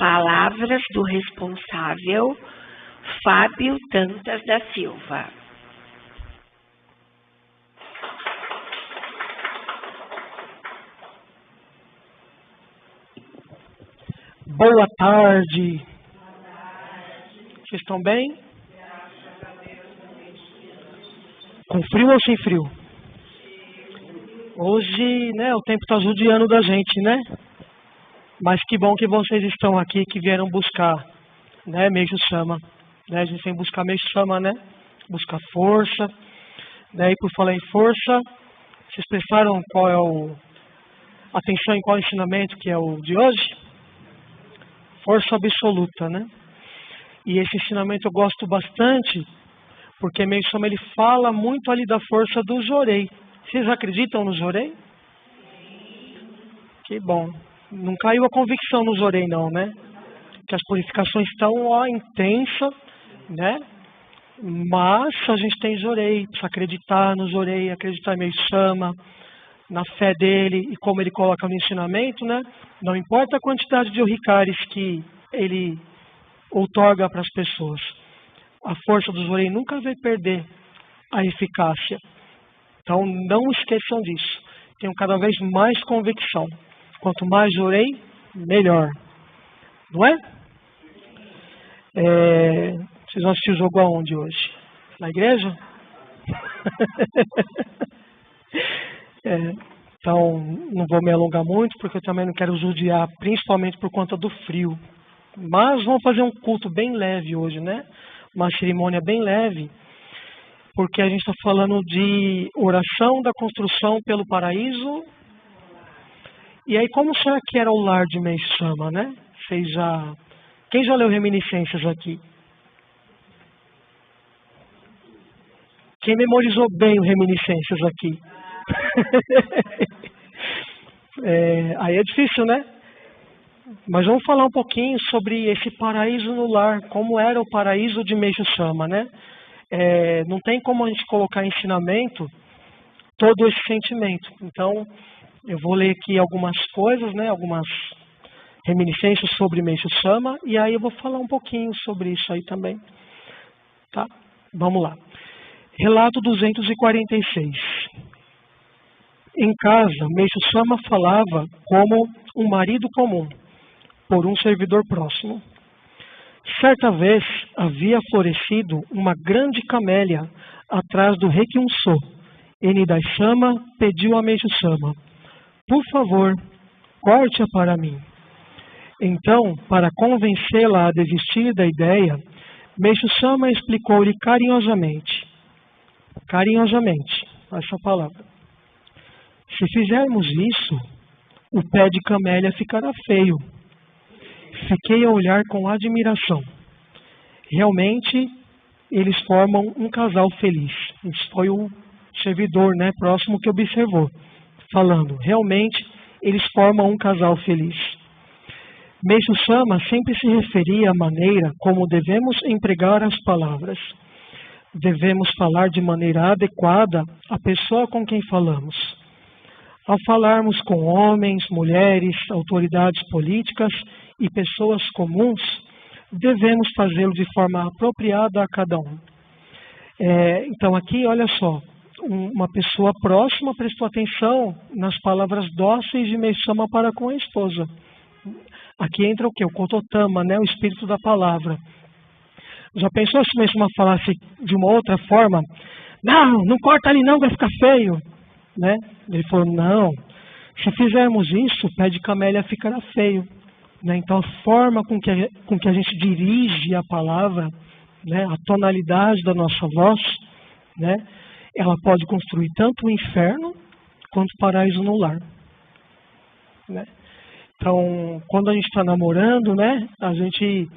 Palavras do responsável, Fábio Dantas da Silva. Boa tarde. Vocês estão bem? Com frio ou sem frio? Hoje, né, o tempo está judiando da gente, né? Mas que bom que vocês estão aqui, que vieram buscar, né, Meixo Sama. Né? A gente tem que buscar Meixo Sama, né? Buscar força. Né? E por falar em força, vocês prestaram atenção em qual ensinamento que é o de hoje? Força absoluta, né? E esse ensinamento eu gosto bastante, porque Meixo Sama ele fala muito ali da força do Jorei. Vocês acreditam no Jorei? Que bom. Não caiu a convicção no Jorei não, né? Que as purificações estão intensas, né? Mas a gente tem Jorei, precisa acreditar no Jorei, acreditar em Meixo Sama, na fé dele e como ele coloca no ensinamento, né? Não importa a quantidade de Ohikares que ele outorga para as pessoas. A força do Jorei nunca vai perder a eficácia. Então não esqueçam disso. Tenham cada vez mais convicção. Quanto mais Jorei, melhor. Não é? Vocês vão assistir o jogo aonde hoje? Na igreja? Então, não vou me alongar muito, porque eu também não quero judiar, principalmente por conta do frio. Mas vamos fazer um culto bem leve hoje, né? Uma cerimônia bem leve, porque a gente está falando de oração da construção pelo paraíso. E aí, como será que era o lar de Meixo Sama, né? Quem já leu Reminiscências aqui? Quem memorizou bem o Reminiscências aqui? Aí é difícil, né? Mas vamos falar um pouquinho sobre esse paraíso no lar, como era o paraíso de Meixo Sama, né? Não tem como a gente colocar em ensinamento todo esse sentimento. Então, eu vou ler aqui algumas coisas, né? Algumas reminiscências sobre Meixo Sama, e aí eu vou falar um pouquinho sobre isso aí também. Tá? Vamos lá. Relato 246. Em casa, Meixo Sama falava como um marido comum, por um servidor próximo. Certa vez havia florescido uma grande camélia atrás do Rekyunso. Enidai Sama pediu a Meixo Sama: por favor, corte-a para mim. Então, para convencê-la a desistir da ideia, Meixo Sama explicou-lhe carinhosamente, essa palavra: se fizermos isso, o pé de camélia ficará feio. Fiquei a olhar com admiração. Realmente, eles formam um casal feliz. Isso foi o servidor, né, próximo que observou, falando, realmente, eles formam um casal feliz. Meixo Sama sempre se referia à maneira como devemos empregar as palavras. Devemos falar de maneira adequada à pessoa com quem falamos. Ao falarmos com homens, mulheres, autoridades políticas e pessoas comuns, devemos fazê-lo de forma apropriada a cada um. Então aqui, olha só, uma pessoa próxima prestou atenção nas palavras dóceis de Meixo Sama para com a esposa. Aqui entra o quê? O Kototama, né? O espírito da palavra. Já pensou se Meixo Sama falasse de uma outra forma? Não corta ali não, vai ficar feio. Né? Ele falou, não, se fizermos isso, o pé de camélia ficará feio. Né? Então a forma com que a gente dirige a palavra, né? A tonalidade da nossa voz, né? Ela pode construir tanto o inferno quanto o paraíso no lar. Né? Então, quando a gente está namorando, né? A gente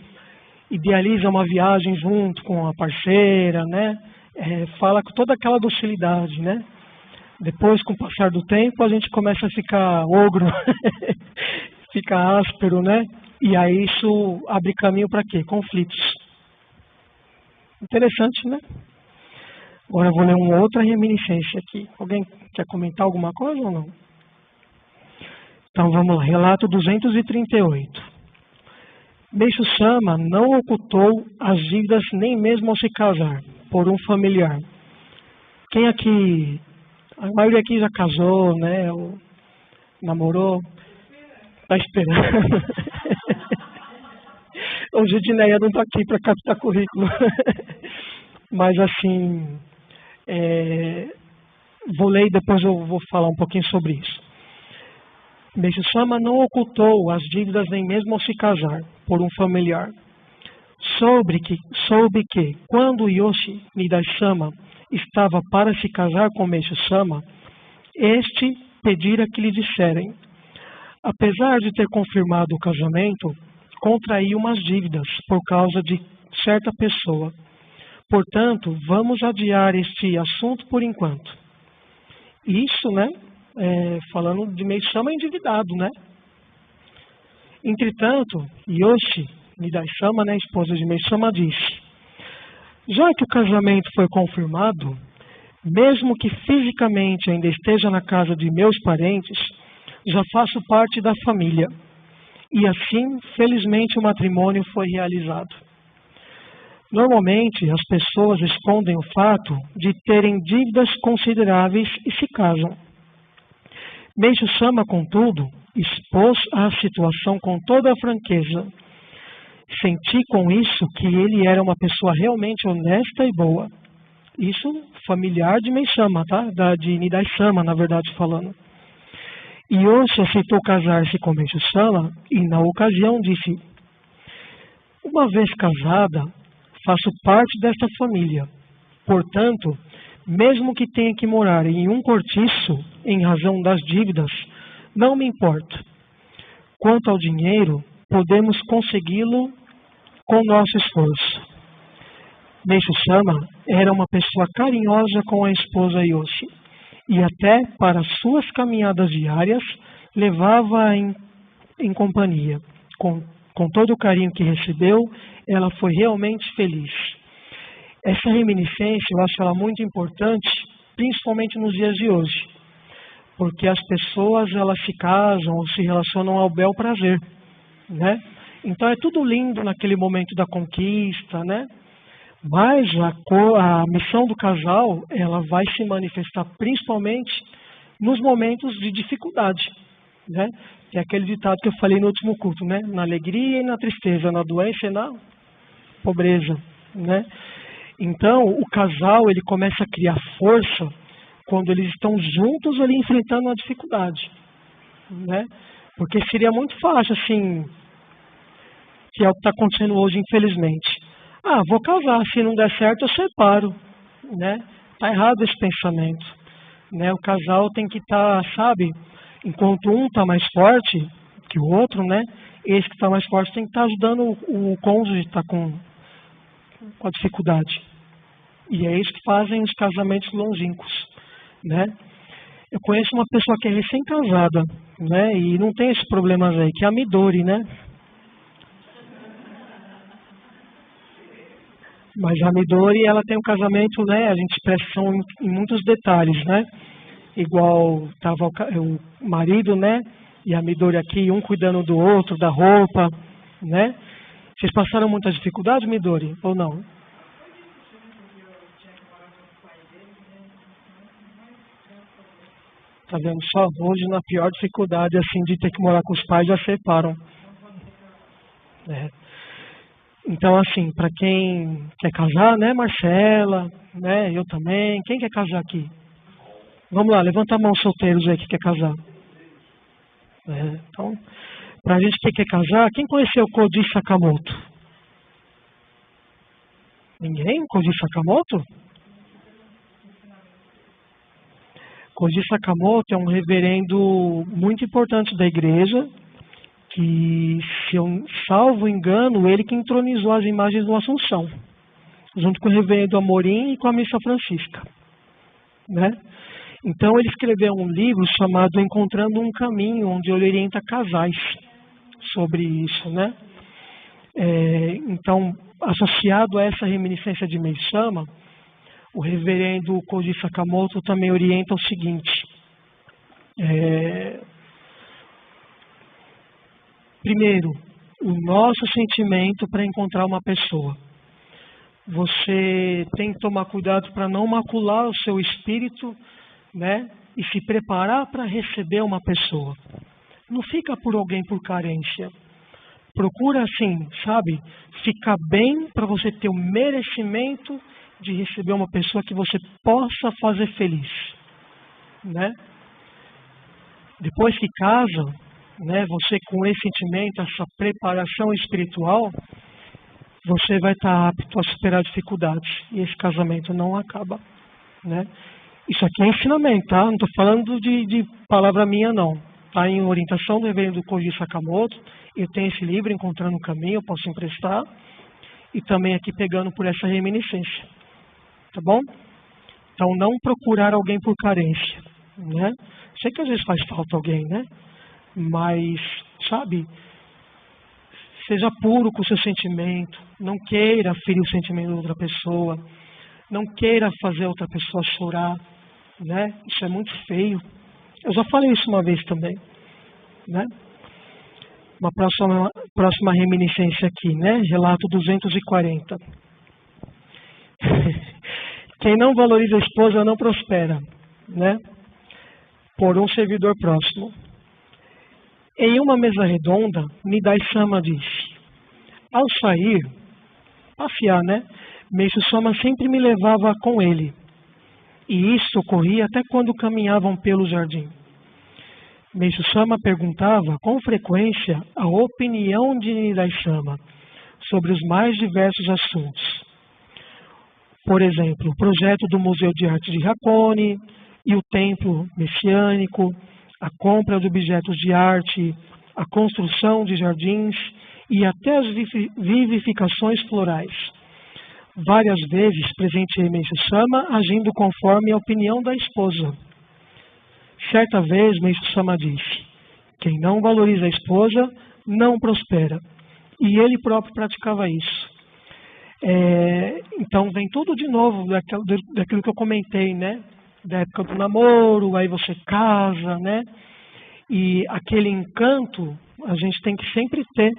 idealiza uma viagem junto com a parceira, né? Fala com toda aquela docilidade, né? Depois, com o passar do tempo, a gente começa a ficar ogro, fica áspero, né? E aí isso abre caminho para quê? Conflitos. Interessante, né? Agora eu vou ler uma outra reminiscência aqui. Alguém quer comentar alguma coisa ou não? Então vamos lá, relato 238. Meixo Sama não ocultou as dívidas nem mesmo ao se casar por um familiar. Quem aqui, a maioria aqui já casou, né? Ou namorou, está esperando. Hoje a Dineia não está aqui para captar currículo. Mas assim, vou ler e depois eu vou falar um pouquinho sobre isso. Meixo Sama não ocultou as dívidas nem mesmo ao se casar por um familiar. Soube que quando Yoshi Nidai Sama estava para se casar com Meixo Sama, este pedira que lhe disserem. Apesar de ter confirmado o casamento, contraiu umas dívidas por causa de certa pessoa. Portanto, vamos adiar este assunto por enquanto. Isso, né? Falando de Meixo Sama endividado, né? Entretanto, Yoshi Nidai Sama, né, esposa de Meixo Sama, disse: já que o casamento foi confirmado, mesmo que fisicamente ainda esteja na casa de meus parentes, já faço parte da família. E assim, felizmente, o matrimônio foi realizado. Normalmente, as pessoas escondem o fato de terem dívidas consideráveis e se casam. Meixo Sama, contudo, expôs a situação com toda a franqueza. Senti com isso que ele era uma pessoa realmente honesta e boa. Isso familiar de Meixo Sama, tá? De Nidai Sama, na verdade, falando. Yoshi aceitou casar-se com Meixo Sama e, na ocasião, disse: uma vez casada, faço parte desta família. Portanto, mesmo que tenha que morar em um cortiço em razão das dívidas, não me importa. Quanto ao dinheiro, podemos consegui-lo com nosso esforço. Meixo Sama era uma pessoa carinhosa com a esposa Yoshi e até para suas caminhadas diárias levava-a em companhia. Com todo o carinho que recebeu, ela foi realmente feliz. Essa reminiscência eu acho ela muito importante, principalmente nos dias de hoje, porque as pessoas elas se casam ou se relacionam ao bel prazer, né? Então é tudo lindo naquele momento da conquista, né? Mas a missão do casal ela vai se manifestar principalmente nos momentos de dificuldade, né? É aquele ditado que eu falei no último culto, né? Na alegria e na tristeza, na doença e na pobreza, né? Então, o casal ele começa a criar força quando eles estão juntos ali enfrentando a dificuldade, né? Porque seria muito fácil, assim, que é o que está acontecendo hoje, infelizmente. Ah, vou casar, se não der certo eu separo, né? Tá errado esse pensamento, né? O casal tem que estar, sabe, enquanto um está mais forte que o outro, né? Esse que está mais forte tem que estar ajudando o cônjuge que está com a dificuldade. E é isso que fazem os casamentos longínquos, né? Eu conheço uma pessoa que é recém-casada, né? E não tem esses problemas aí, que é a Midori, né? Mas a Midori, ela tem um casamento, né? A gente presta atenção em muitos detalhes, né? Igual estava o marido, né? E a Midori aqui, um cuidando do outro, da roupa, né? Vocês passaram muita dificuldade, Midori, ou não? Tá vendo só? Hoje, na pior dificuldade, assim, de ter que morar com os pais, já separam, né? Então, assim, para quem quer casar, né, Marcela, né, eu também. Quem quer casar aqui? Vamos lá, levanta a mão, solteiros aí que quer casar. Então, pra gente que quer casar, quem conheceu Koji Sakamoto? Ninguém? Koji Sakamoto? Koji Sakamoto é um reverendo muito importante da igreja, que, se eu salvo engano, ele que entronizou as imagens do Assunção, junto com o reverendo Amorim e com a Missa Francisca, né? Então ele escreveu um livro chamado Encontrando um Caminho, onde ele orienta casais sobre isso, né? Então, associado a essa reminiscência de Meixo Sama, o reverendo Koji Sakamoto também orienta o seguinte: primeiro, o nosso sentimento para encontrar uma pessoa. Você tem que tomar cuidado para não macular o seu espírito, né? E se preparar para receber uma pessoa. Não fica por alguém por carência. Procura assim, sabe? Ficar bem para você ter o merecimento de receber uma pessoa que você possa fazer feliz, né? Depois que casa, né? Você com esse sentimento, essa preparação espiritual, você vai estar apto a superar dificuldades e esse casamento não acaba, né? Isso aqui é ensinamento, tá? Não estou falando de palavra minha, não. Está em orientação do reverendo Koji Sakamoto. Eu tenho esse livro, Encontrando o Caminho, eu posso emprestar. E também aqui pegando por essa reminiscência. Tá bom? Então, não procurar alguém por carência, né? Sei que às vezes faz falta alguém, né? Mas, sabe, seja puro com o seu sentimento. Não queira ferir o sentimento de outra pessoa. Não queira fazer outra pessoa chorar, né? Isso é muito feio. Eu já falei isso uma vez também, né? Uma próxima reminiscência aqui, né? Relato 240. Quem não valoriza a esposa não prospera, né? Por um servidor próximo. Em uma mesa redonda, Nidai-sama disse: ao sair, passear, né? Meishu-sama sempre me levava com ele. E isso ocorria até quando caminhavam pelo jardim. Meishu-sama perguntava com frequência a opinião de Nidai-sama sobre os mais diversos assuntos. Por exemplo, o projeto do Museu de Arte de Hakone e o templo messiânico, a compra de objetos de arte, a construção de jardins e até as vivificações florais. Várias vezes presenteei Meishu-sama agindo conforme a opinião da esposa. Certa vez Meishu-sama disse: quem não valoriza a esposa não prospera. E ele próprio praticava isso. Então vem tudo de novo daquilo que eu comentei, né? Da época do namoro, aí você casa, né? E aquele encanto a gente tem que sempre ter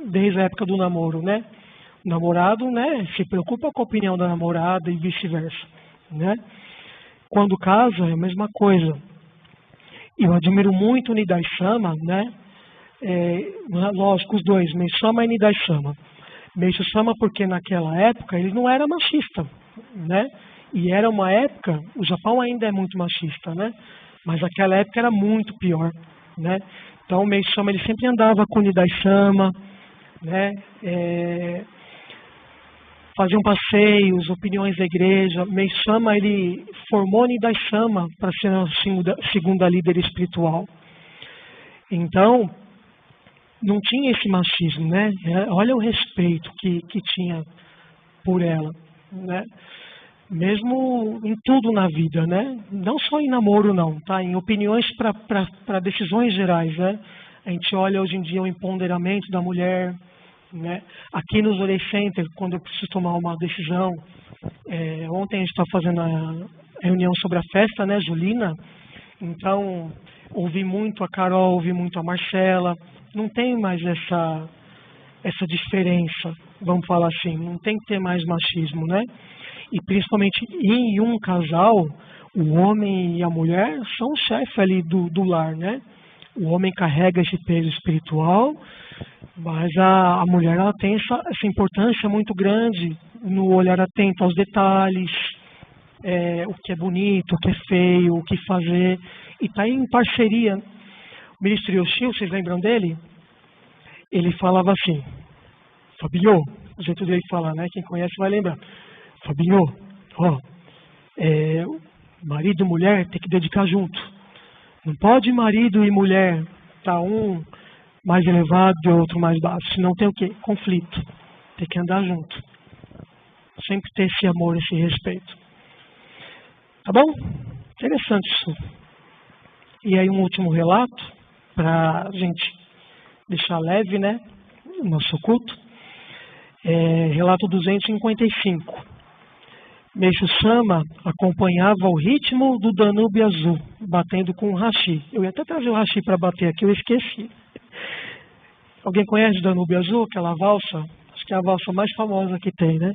desde a época do namoro, né? O namorado, né, se preocupa com a opinião da namorada e vice-versa, né? Quando casa é a mesma coisa. Eu admiro muito o Nidai-sama, né? Lógico, os dois, Meishu-sama e Nidai-sama. Meishu-sama porque naquela época ele não era machista, né? E era uma época, o Japão ainda é muito machista, né? Mas naquela época era muito pior, né? Então o Meishu-sama ele sempre andava com o Nidai-sama, né? Faziam passeios, opiniões da igreja. Meishu-sama ele formou Nidai-sama para ser a segunda líder espiritual. Então não tinha esse machismo, né? Olha o respeito que tinha por ela, né? Mesmo em tudo na vida, né? Não só em namoro, não, tá? Em opiniões para decisões gerais, né? A gente olha hoje em dia o empoderamento da mulher, né? Aqui no Zorei Center, quando eu preciso tomar uma decisão, ontem a gente está fazendo a reunião sobre a festa, né, Julina? Então, ouvi muito a Carol, ouvi muito a Marcela. Não tem mais essa diferença, vamos falar assim. Não tem que ter mais machismo, né? E principalmente em um casal, o homem e a mulher são o chefe ali do lar, né? O homem carrega esse peso espiritual, mas a mulher ela tem essa importância muito grande no olhar atento aos detalhes, o que é bonito, o que é feio, o que fazer. E está em parceria. O ministro Yoshio, vocês lembram dele? Ele falava assim: Fabinho, o jeito dele falar, né? Quem conhece vai lembrar. Fabinho, marido e mulher tem que dedicar junto. Não pode marido e mulher tá um mais elevado e outro mais baixo. Senão tem o quê? Conflito. Tem que andar junto. Sempre ter esse amor, esse respeito. Tá bom? Interessante isso. E aí um último relato, para a gente deixar leve, né? O nosso culto. Relato 255. Meishu-sama acompanhava o ritmo do Danúbio Azul, batendo com o hashi. Eu ia até trazer o hashi para bater aqui, eu esqueci. Alguém conhece Danúbio Azul, aquela valsa? Acho que é a valsa mais famosa que tem, né?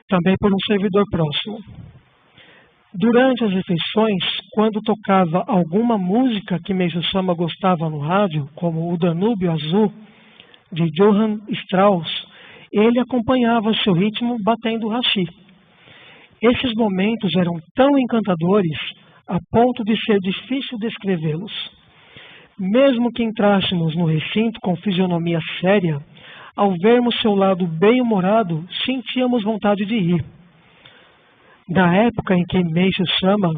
Também por um servidor próximo. Durante as refeições, quando tocava alguma música que Meixo Sama gostava no rádio, como o Danúbio Azul, de Johann Strauss, ele acompanhava seu ritmo batendo o hashi. Esses momentos eram tão encantadores a ponto de ser difícil descrevê-los. Mesmo que entrássemos no recinto com fisionomia séria, ao vermos seu lado bem-humorado, sentíamos vontade de rir. Na época em que Meixo Sama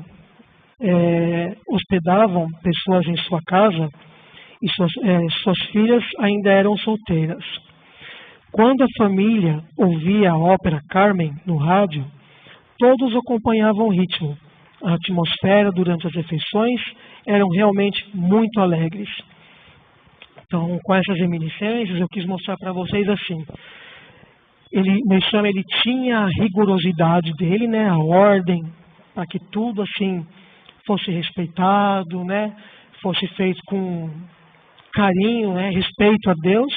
hospedavam pessoas em sua casa, e suas filhas ainda eram solteiras. Quando a família ouvia a ópera Carmen no rádio, todos acompanhavam o ritmo. A atmosfera durante as refeições eram realmente muito alegres. Então, com essas reminiscências, eu quis mostrar para vocês assim. Meixo Sama, ele tinha a rigorosidade dele, né, a ordem, para que tudo assim fosse respeitado, né, fosse feito com carinho, né, respeito a Deus,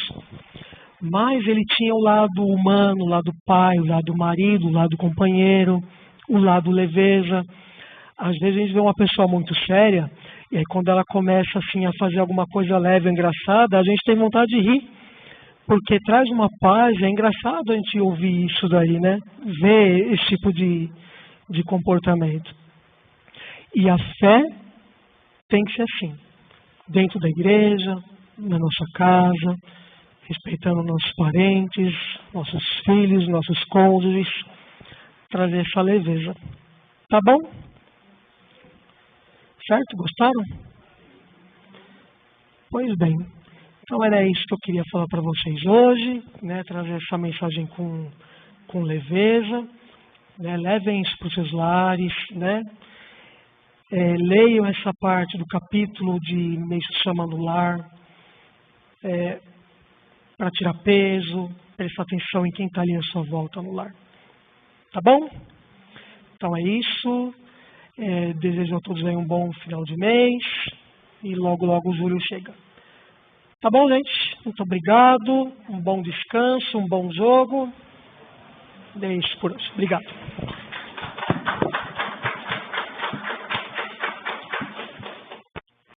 mas ele tinha o lado humano, o lado pai, o lado marido, o lado companheiro, o lado leveza. Às vezes a gente vê uma pessoa muito séria, e aí quando ela começa assim a fazer alguma coisa leve, engraçada, a gente tem vontade de rir, porque traz uma paz. É engraçado a gente ouvir isso daí, né? Ver esse tipo de comportamento. E a fé tem que ser assim, dentro da igreja, na nossa casa, respeitando nossos parentes, nossos filhos, nossos cônjuges, trazer essa leveza. Tá bom? Certo? Gostaram? Pois bem. Então era isso que eu queria falar para vocês hoje, né? Trazer essa mensagem com leveza, né? Levem isso para os seus lares, né? Leiam essa parte do capítulo de Meixo Sama no lar, para tirar peso, prestar atenção em quem está ali à sua volta no lar. Tá bom? Então é isso. Desejo a todos aí um bom final de mês e logo logo o julho chega. Tá bom, gente? Muito obrigado. Um bom descanso, um bom jogo. É isso por hoje. Obrigado.